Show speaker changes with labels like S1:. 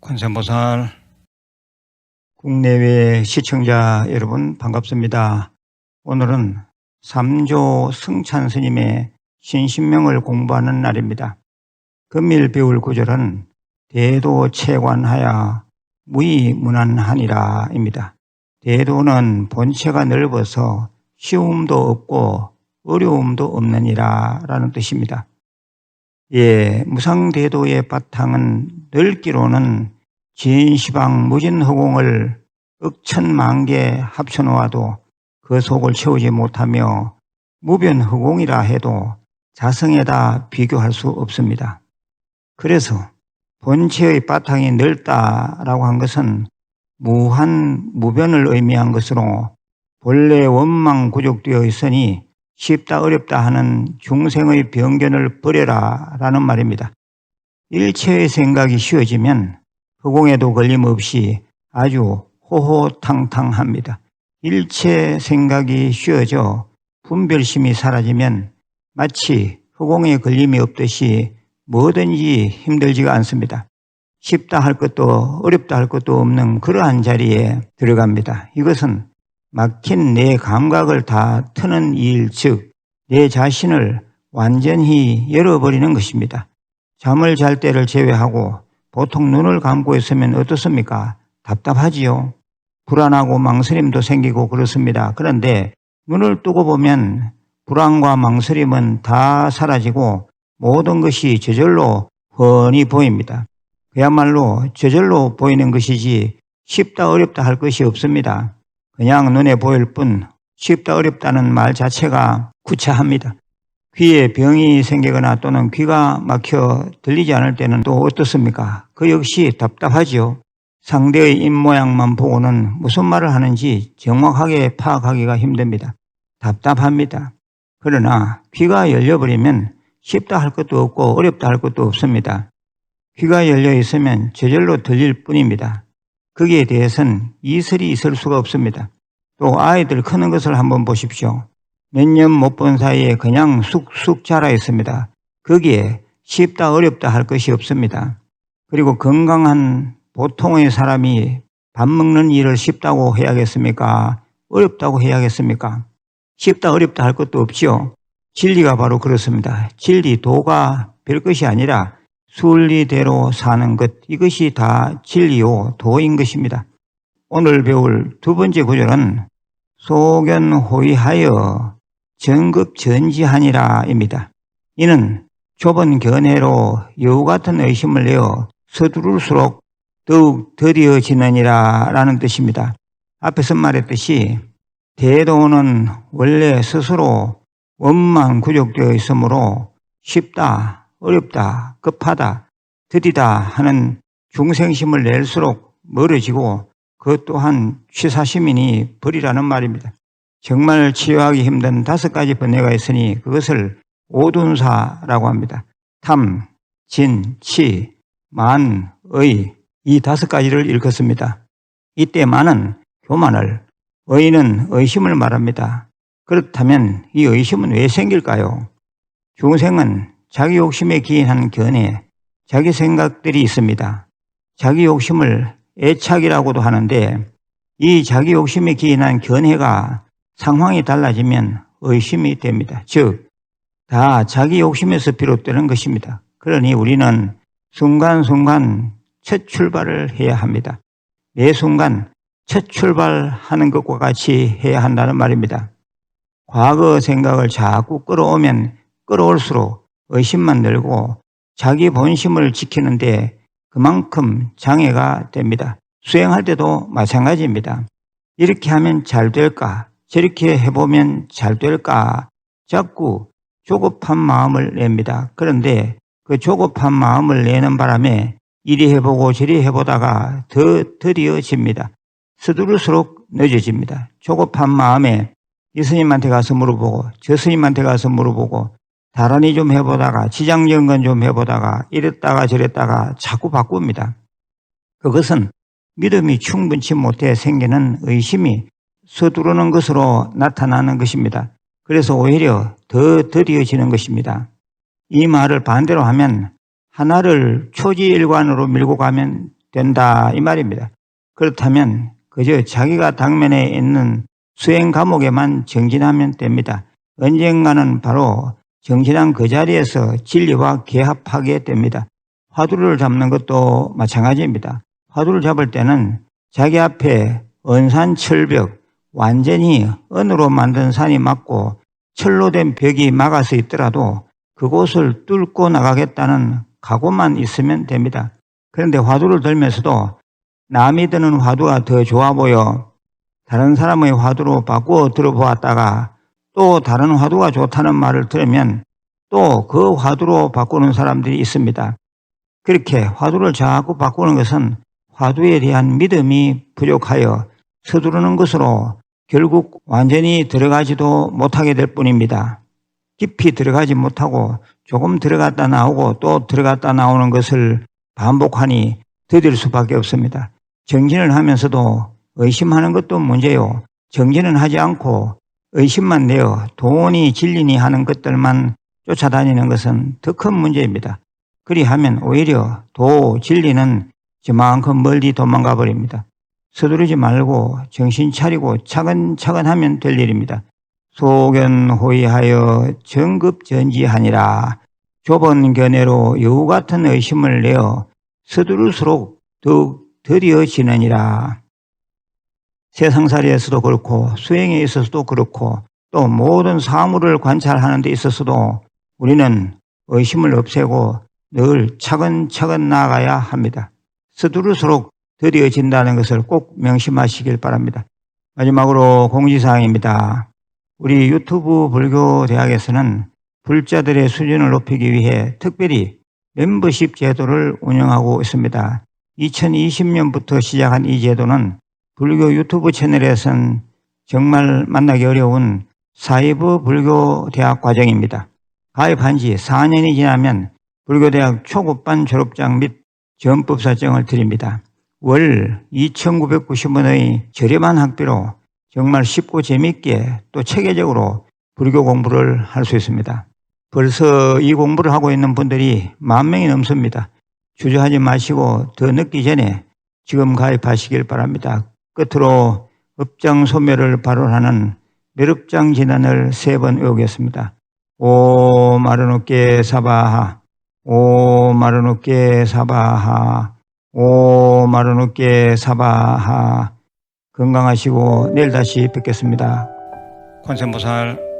S1: 관세음보살, 국내외 시청자 여러분 반갑습니다. 오늘은 삼조 승찬 스님의 신신명을 공부하는 날입니다. 금일 배울 구절은 대도체관하야 무의무난하니라입니다. 대도는 본체가 넓어서 쉬움도 없고 어려움도 없느니라 라는 뜻입니다. 무상대도의 바탕은 넓기로는 진시방 무진허공을 억천만개 합쳐놓아도 그 속을 채우지 못하며 무변허공이라 해도 자성에다 비교할 수 없습니다. 그래서 본체의 바탕이 넓다라고 한 것은 무한, 무변을 의미한 것으로 본래 원망구족되어 있으니 쉽다 어렵다 하는 중생의 병견을 버려라 라는 말입니다. 일체의 생각이 쉬워지면 허공에도 걸림없이 아주 호호탕탕합니다. 일체 생각이 쉬워져 분별심이 사라지면 마치 허공에 걸림이 없듯이 뭐든지 힘들지가 않습니다. 쉽다 할 것도 어렵다 할 것도 없는 그러한 자리에 들어갑니다. 이것은 막힌 내 감각을 다 트는 일, 즉 내 자신을 완전히 열어버리는 것입니다. 잠을 잘 때를 제외하고 보통 눈을 감고 있으면 어떻습니까? 답답하지요. 불안하고 망설임도 생기고 그렇습니다. 그런데 눈을 뜨고 보면 불안과 망설임은 다 사라지고 모든 것이 저절로 훤히 보입니다. 그야말로 저절로 보이는 것이지 쉽다 어렵다 할 것이 없습니다. 그냥 눈에 보일 뿐 쉽다 어렵다는 말 자체가 구차합니다. 귀에 병이 생기거나 또는 귀가 막혀 들리지 않을 때는 또 어떻습니까? 그 역시 답답하지요. 상대의 입모양만 보고는 무슨 말을 하는지 정확하게 파악하기가 힘듭니다. 답답합니다. 그러나 귀가 열려버리면 쉽다 할 것도 없고 어렵다 할 것도 없습니다. 귀가 열려 있으면 저절로 들릴 뿐입니다. 거기에 대해서는 이설이 있을 수가 없습니다. 또 아이들 크는 것을 한번 보십시오. 몇 년 못 본 사이에 그냥 쑥쑥 자라 있습니다. 거기에 쉽다 어렵다 할 것이 없습니다. 그리고 건강한 보통의 사람이 밥 먹는 일을 쉽다고 해야겠습니까? 어렵다고 해야겠습니까? 쉽다 어렵다 할 것도 없지요. 진리가 바로 그렇습니다. 진리, 도가 별것이 아니라 순리대로 사는 것, 이것이 다 진리요 도인 것입니다. 오늘 배울 두 번째 구절은 소견호위하여 전급전지하니라입니다. 이는 좁은 견해로 여우 같은 의심을 내어 서두를수록 더욱 더디어지느니라 라는 뜻입니다. 앞에서 말했듯이 대도는 원래 스스로 원만 구족되어 있으므로 쉽다, 어렵다, 급하다, 더디다 하는 중생심을 낼수록 멀어지고 그것 또한 취사시민이 버리라는 말입니다. 정말 치유하기 힘든 5가지 번뇌가 있으니 그것을 오둔사라고 합니다. 탐, 진, 치, 만, 의, 이 5가지를 일컫습니다. 이때 만은 교만을, 의는 의심을 말합니다. 그렇다면 이 의심은 왜 생길까요? 중생은 자기 욕심에 기인한 견해, 자기 생각들이 있습니다. 자기 욕심을 애착이라고도 하는데 이 자기 욕심에 기인한 견해가 상황이 달라지면 의심이 됩니다. 즉, 다 자기 욕심에서 비롯되는 것입니다. 그러니 우리는 순간순간 첫 출발을 해야 합니다. 매 순간 첫 출발하는 것과 같이 해야 한다는 말입니다. 과거 생각을 자꾸 끌어오면 끌어올수록 의심만 늘고 자기 본심을 지키는데 그만큼 장애가 됩니다. 수행할 때도 마찬가지입니다. 이렇게 하면 잘 될까? 저렇게 해보면 잘 될까? 자꾸 조급한 마음을 냅니다. 그런데 그 조급한 마음을 내는 바람에 이리 해보고 저리 해보다가 더 더디어집니다. 서두를수록 늦어집니다. 조급한 마음에 이 스님한테 가서 물어보고 저 스님한테 가서 물어보고 다란히 좀 해보다가 지장정건 좀 해보다가 이랬다가 저랬다가 자꾸 바꿉니다. 그것은 믿음이 충분치 못해 생기는 의심이 서두르는 것으로 나타나는 것입니다. 그래서 오히려 더 더디어지는 것입니다. 이 말을 반대로 하면 하나를 초지일관으로 밀고 가면 된다 이 말입니다. 그렇다면 그저 자기가 당면에 있는 수행 과목에만 정진하면 됩니다. 언젠가는 바로 정진한 그 자리에서 진리와 개합하게 됩니다. 화두를 잡는 것도 마찬가지입니다. 화두를 잡을 때는 자기 앞에 언산철벽, 완전히 언으로 만든 산이 막고 철로 된 벽이 막아서 있더라도 그곳을 뚫고 나가겠다는 각오만 있으면 됩니다. 그런데 화두를 들면서도 남이 드는 화두가 더 좋아 보여 다른 사람의 화두로 바꾸어 들어보았다가 또 다른 화두가 좋다는 말을 들으면 또 그 화두로 바꾸는 사람들이 있습니다. 그렇게 화두를 자꾸 바꾸는 것은 화두에 대한 믿음이 부족하여 서두르는 것으로 결국 완전히 들어가지도 못하게 될 뿐입니다. 깊이 들어가지 못하고 조금 들어갔다 나오고 또 들어갔다 나오는 것을 반복하니 더딜 수밖에 없습니다. 정진을 하면서도 의심하는 것도 문제요. 정진은 하지 않고 의심만 내어 도니 진리니 하는 것들만 쫓아다니는 것은 더 큰 문제입니다. 그리하면 오히려 도 진리는 저만큼 멀리 도망가 버립니다. 서두르지 말고 정신 차리고 차근차근 하면 될 일입니다. 소견호의하여 정급전지하니라. 좁은 견해로 여우 같은 의심을 내어 서두를수록 더욱 더디어지느니라. 세상살이에서도 그렇고 수행에 있어서도 그렇고 또 모든 사물을 관찰하는 데 있어서도 우리는 의심을 없애고 늘 차근차근 나아가야 합니다. 서두를수록 더디어진다는 것을 꼭 명심하시길 바랍니다. 마지막으로 공지사항입니다. 우리 유튜브 불교대학에서는 불자들의 수준을 높이기 위해 특별히 멤버십 제도를 운영하고 있습니다. 2020년부터 시작한 이 제도는 불교 유튜브 채널에선 정말 만나기 어려운 사이버 불교대학 과정입니다. 가입한 지 4년이 지나면 불교대학 초급반 졸업장 및 전법사증을 드립니다. 월 2,990원의 저렴한 학비로 정말 쉽고 재미있게 또 체계적으로 불교 공부를 할 수 있습니다. 벌써 이 공부를 하고 있는 분들이 10,000명이 넘습니다. 주저하지 마시고 더 늦기 전에 지금 가입하시길 바랍니다. 끝으로 업장소멸을 발언하는 멸업장 진안을 3번 외우겠습니다. 오 마르누께 사바하, 오 마르누께 사바하, 오 마르누께 사바하. 건강하시고 내일 다시 뵙겠습니다. 관세음보살.